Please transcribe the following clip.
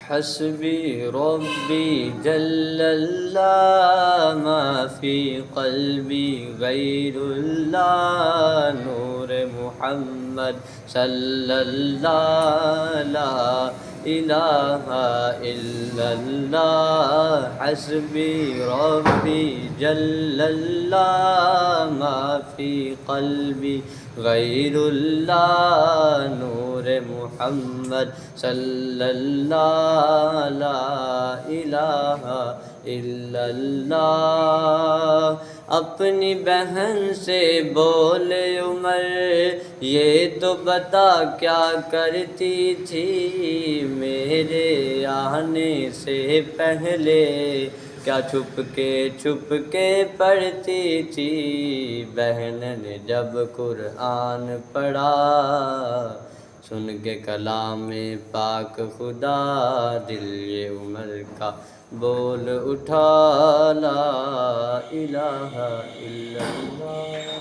حسبی ربی جل اللہ ما فی قلبی غیر اللہ نور محمد صلی اللہ لا الہ الا اللہ حسبی ربی جل اللہ ما فی قلبی غیر اللہ نور محمد صلی اللہ لا الہ الا اللہ اپنی بہن سے بولے عمر یہ تو بتا کیا کرتی تھی میرے آنے سے پہلے کیا چھپ کے پڑھتی تھی بہن نے جب قرآن پڑھا سن کے کلام پاک خدا دل یہ عمر کا بول اٹھا لا الہ الا اللہ